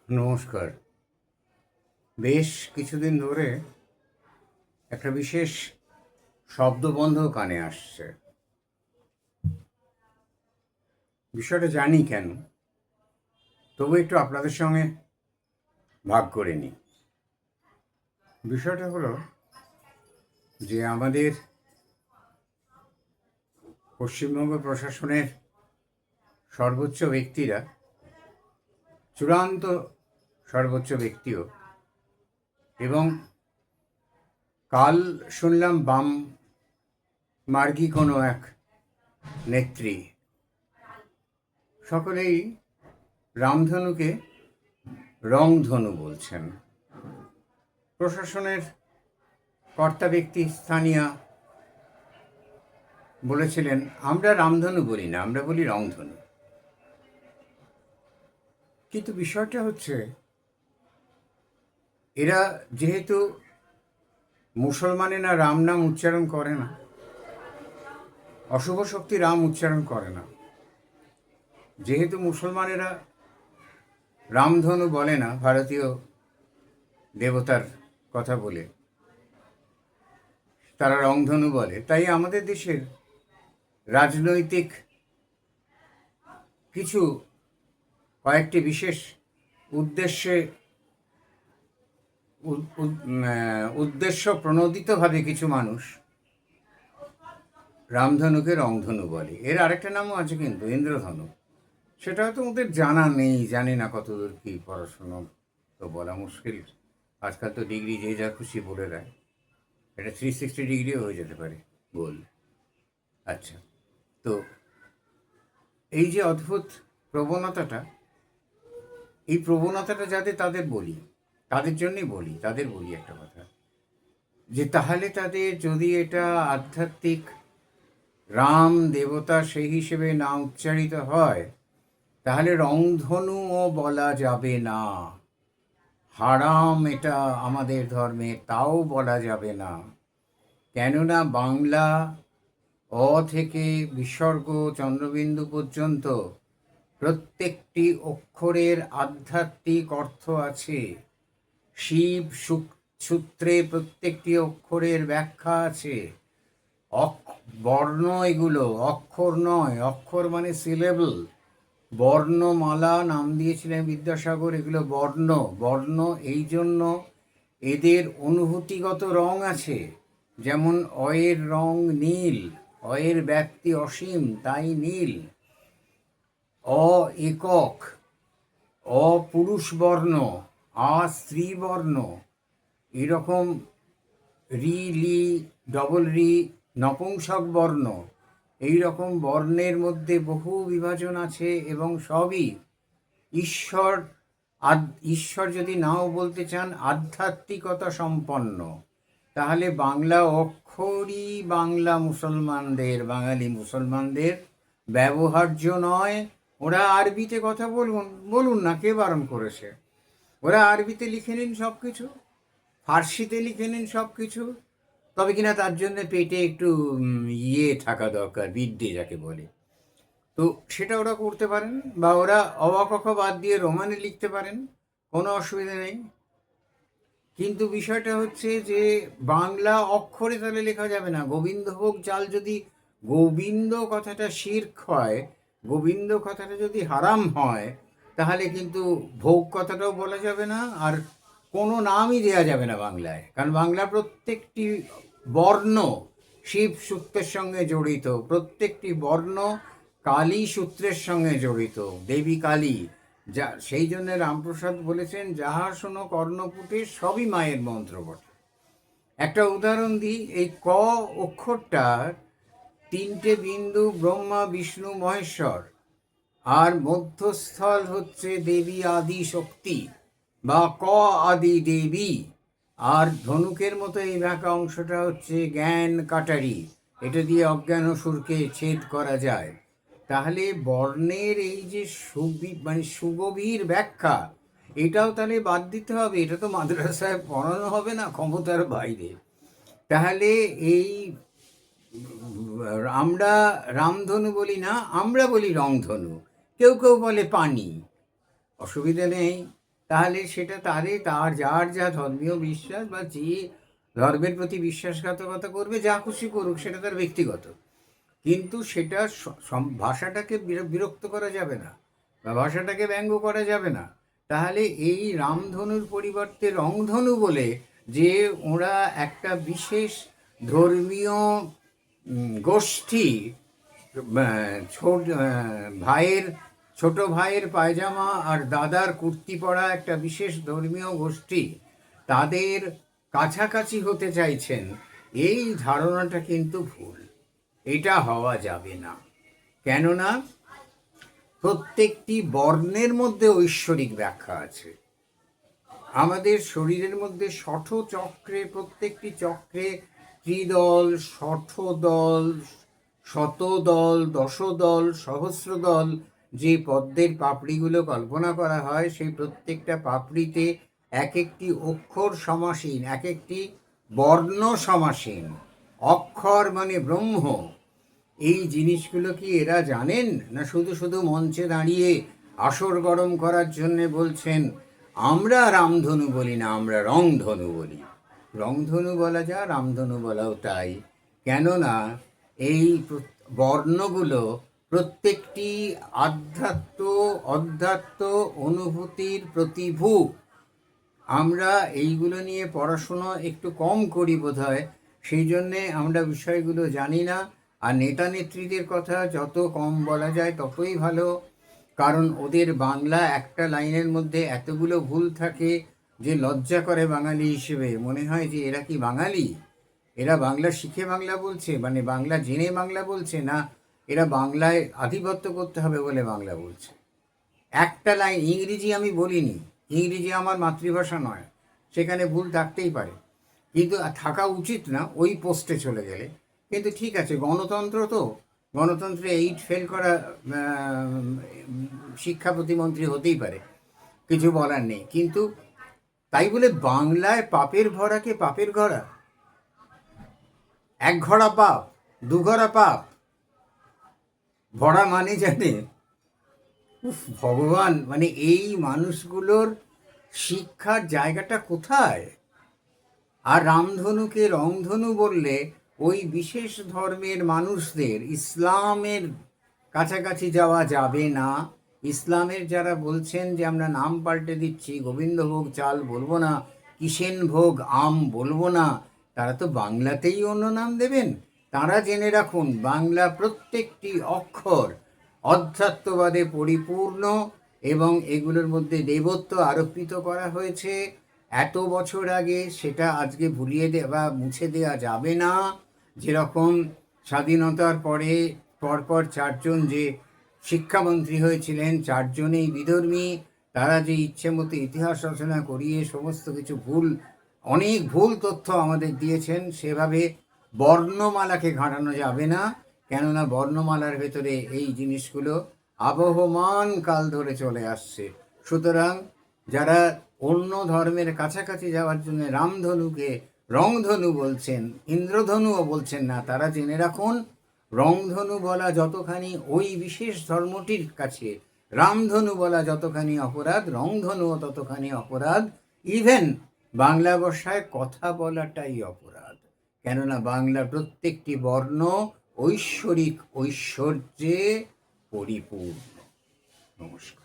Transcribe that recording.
নমস্কার। বেশ কিছুদিন ধরে একটা বিশেষ শব্দবন্ধ কানে আসছে। বিষয়টা জানি কেন, তবু একটু আপনাদের সঙ্গে ভাগ করে নিই। বিষয়টা হলো যে আমাদের পশ্চিমবঙ্গ প্রশাসনের সর্বোচ্চ ব্যক্তিরা, চূড়ান্ত সর্বোচ্চ ব্যক্তিও, এবং কাল শুনলাম বাম মার্গী কোনো এক নেত্রী, সকলেই রামধনুকে রংধনু বলছেন। প্রশাসনের কর্তা ব্যক্তি স্থানীয় বলেছিলেন, আমরা রামধনু বলি না, আমরা বলি রংধনু। কিন্তু বিষয়টা হচ্ছে, এরা যেহেতু মুসলমানেরা রাম নাম উচ্চারণ করে না, অশুভ শক্তি রাম উচ্চারণ করে না, যেহেতু মুসলমানেরা রামধনু বলে না, ভারতীয় দেবতার কথা বলে তারা রংধনু বলে, তাই আমাদের দেশের রাজনৈতিক কিছু কয়েকটি বিশেষ উদ্দেশ্যে উদ্দেশ্য প্রণোদিতভাবে কিছু মানুষ রামধনুকে রংধনু বলে। এর আরেকটা নামও আছে কিন্তু, ইন্দ্রধনু। সেটা হয়তো ওদের জানা নেই, জানি না কতদূর কী পড়াশুনো, তো বলা মুশকিল। আজকাল তো ডিগ্রি যে যা খুশি বলে দেয়, এটা 360 ডিগ্রিও হয়ে যেতে পারে গোল। আচ্ছা, তো এই যে অদ্ভুত প্রবণতাটা, এই প্রবণতাটা যাতে তাদের বলি, তাদের জন্যই বলি, তাদের বলি একটা কথা, যে তাহলে তাদের যদি এটা আধ্যাত্মিক রাম দেবতা সেই হিসেবে না উচ্চারিত হয়, তাহলে রংধনুও বলা যাবে না, হারাম এটা আমাদের ধর্মে, তাও বলা যাবে না। কেননা বাংলা অ থেকে বিসর্গ চন্দ্রবিন্দু পর্যন্ত প্রত্যেকটি অক্ষরের আধ্যাত্মিক অর্থ আছে। শিব সূত্রে প্রত্যেকটি অক্ষরের ব্যাখ্যা আছে। বর্ণ, এগুলো অক্ষর নয়, অক্ষর মানে সিলেবল। বর্ণমালা নাম দিয়েছিলেন বিদ্যাসাগর, এগুলো বর্ণ। বর্ণ এই জন্য এদের অনুভূতিগত রং আছে, যেমন অয়ের রং নীল, অয়ের ব্যাপ্তি অসীম, তাই নীল। অ একক, অপুরুষ বর্ণ, স্ত্রী বর্ণ, এরকম রি লি ডবল রি নপুংসক বর্ণ। এই রকম বর্ণের মধ্যে বহু বিভাজন আছে, এবং সবই ঈশ্বর ঈশ্বর যদি নাও বলতে চান আধ্যাত্মিকতা সম্পন্ন। তাহলে বাংলা অক্ষরই বাংলা মুসলমানদের, বাঙালি মুসলমানদের ব্যবহার্য নয়। ওরা আরবিতে কথা বলুন না, কে বারণ করেছে? ওরা আরবিতে লিখে নিন সব কিছু, ফার্সিতে লিখে নিন সব কিছু, তবে কিনা তার জন্য পেটে একটু থাকা দরকার, বিদ্যে যাকে বলে। তো সেটা ওরা করতে পারেন, বা ওরা অবাক বাদ দিয়ে রোমানে লিখতে পারেন, কোনো অসুবিধা নেই। কিন্তু বিষয়টা হচ্ছে যে বাংলা অক্ষরে তাহলে লেখা যাবে না। গোবিন্দভোগ চাল যদি গোবিন্দ কথাটা শিরক হয়, গোবিন্দ কথাটা যদি হারাম হয়, তাহলে কিন্তু ভোগ কথাটাও বলা যাবে না, আর কোনো নামই দেওয়া যাবে না বাংলায়। কারণ বাংলা প্রত্যেকটি বর্ণ শিব সূত্রের সঙ্গে জড়িত, প্রত্যেকটি বর্ণ কালী সূত্রের সঙ্গে জড়িত, দেবী কালী। যা সেই জন্য রামপ্রসাদ বলেছেন, যাহা শোনো কর্ণপুটে সবই মায়ের মন্ত্র বটে। একটা উদাহরণ দিই, এই ক অক্ষরটার 3টে বিন্দু ব্রহ্মা বিষ্ণু মহেশ্বর, আর মধ্যস্থল হচ্ছে দেবী আদি শক্তি বা ক আদি দেবী, আর ধনুকের মতো এই বাঁকা অংশটা হচ্ছে জ্ঞান কাটারি, এটা দিয়ে অজ্ঞান অসুরকে ছেদ করা যায়। তাহলে বর্ণের এই যে সুগভীর ব্যাখ্যা, এটাও তাহলে বাদ দিতে হবে। এটা তো মাদ্রাসায় পড়ানো হবে না, ক্ষমতার বাইরে। তাহলে এই আমরা রামধনু বলি না, আমরা বলি রংধনু। কেউ কেউ বলে পানি, অসুবিধা নেই। তাহলে সেটা তার যার যা ধর্মীয় বিশ্বাস বা যে ধর্মের প্রতি বিশ্বাসঘাতকতা করবে, যা খুশি করুক, সেটা তার ব্যক্তিগত। কিন্তু সেটা ভাষাটাকে বিরক্ত করা যাবে না, বা ভাষাটাকে ব্যঙ্গ করা যাবে না। তাহলে এই রামধনুর পরিবর্তে রংধনু বলে যে ওরা একটা বিশেষ ধর্মীয় গোষ্ঠী, ছোট ভাইয়ের পায়জামা আর দাদার কুর্তি পরা একটা বিশেষ ধর্মীয় গোষ্ঠী, তাদের কাছাকাছি হতে চাইছেন, এই ধারণাটা কিন্তু ভুল। এটা হওয়া যাবে না। কেননা প্রত্যেকটি বর্ণের মধ্যে ঐশ্বরিক ব্যাখ্যা আছে। আমাদের শরীরের মধ্যে চক্রে, প্রত্যেকটি চক্রে ত্রিদল, শঠদল, শতদল, দশদল, সহস্রদল যে পদ্মের পাপড়িগুলো কল্পনা করা হয়, সেই প্রত্যেকটা পাপড়িতে এক একটি অক্ষর সমাসীন, এক একটি বর্ণ সমাসীন। অক্ষর মানে ব্রহ্ম। এই জিনিসগুলো কি এরা জানেন? না শুধু শুধু মঞ্চে দাঁড়িয়ে আসর গরম করার জন্যে বলছেন আমরা রামধনু বলি না, আমরা রংধনু বলি। রংধনু বলা যা, রামধনু বলাও তাই। কেননা এই বর্ণগুলো প্রত্যেকটি অধ্যাত্ম অনুভূতির প্রতিভূ। আমরা এইগুলো নিয়ে পড়াশুনো একটু কম করি বোধহয়, সেই জন্যে আমরা বিষয়গুলো জানি না। আর নেতা নেত্রীদের কথা যত কম বলা যায় ততই ভালো, কারণ ওদের বাংলা একটা লাইনের মধ্যে এতগুলো ভুল থাকে যে লজ্জা করে বাঙালি হিসেবে। মনে হয় যে এরা কি বাঙালি? এরা বাংলা শিখে বাংলা বলছে, মানে বাংলা জেনে বাংলা বলছে, না এরা বাংলায় আধিপত্য করতে হবে বলে বাংলা বলছে। একটা লাইন ইংরেজি আমি বলিনি, ইংরেজি আমার মাতৃভাষা নয়, সেখানে ভুল থাকতেই পারে, কিন্তু থাকা উচিত না ওই পোস্টে চলে গেলে। কিন্তু ঠিক আছে, গণতন্ত্র তো, গণতন্ত্রে 8 ফেল করা শিক্ষা প্রতিমন্ত্রী হতেই পারে, কিছু বলার নেই। কিন্তু তাই বলে বাংলায় পাপের ভরাকে পাপের ঘরা, এক ঘড়া পাপ, দু ঘড়া পাপ, ভরা মানে জানে ভগবান। মানে এই মানুষগুলোর শিক্ষার জায়গাটা কোথায়? আর রামধনুকে রংধনু বললে ওই বিশেষ ধর্মের মানুষদের ইসলামের কাছাকাছি যাওয়া যাবে না। ইসলামের যারা বলছেন যে আমরা নাম পাল্টে দিচ্ছি, গোবিন্দভোগ চাল বলবো না, কিষেন ভোগ আম বলবো না, তারা তো বাংলাতেই অন্য নাম দেবেন। তারা জেনে রাখুন, বাংলা প্রত্যেকটি অক্ষর অধ্যাত্মবাদে পরিপূর্ণ, এবং এগুলোর মধ্যে দেবত্ব আরোপিত করা হয়েছে এত বছর আগে। সেটা আজকে ভুলিয়ে দেওয়া, মুছে দেওয়া যাবে না। যেরকম স্বাধীনতার পরপর 4 জন যে শিক্ষামন্ত্রী হয়েছিলেন, 4 জনেই বিধর্মী, তারা যে ইচ্ছে মতো ইতিহাস রচনা করিয়ে সমস্ত কিছু অনেক ভুল তথ্য আমাদের দিয়েছেন, সেভাবে বর্ণমালাকে ঘাঁটানো যাবে না। কেননা বর্ণমালার ভেতরে এই জিনিসগুলো আবহমান কাল ধরে চলে আসছে। সুতরাং যারা অন্য ধর্মের কাছাকাছি যাওয়ার জন্য রামধনুকে রংধনু বলছেন, ইন্দ্রধনুও বলছেন না, তারা জেনে রাখুন, রংধনু বলা যতখানি ওই বিশেষ ধর্মটির কাছে, রামধনু বলা যতখানি অপরাধ, রংধনুও ততখানি অপরাধ। ইভেন বাংলা ভাষায় কথা বলাটাই অপরাধ। কেননা বাংলা প্রত্যেকটি বর্ণ ঐশ্বরিক ঐশ্বর্যে পরিপূর্ণ। নমস্কার।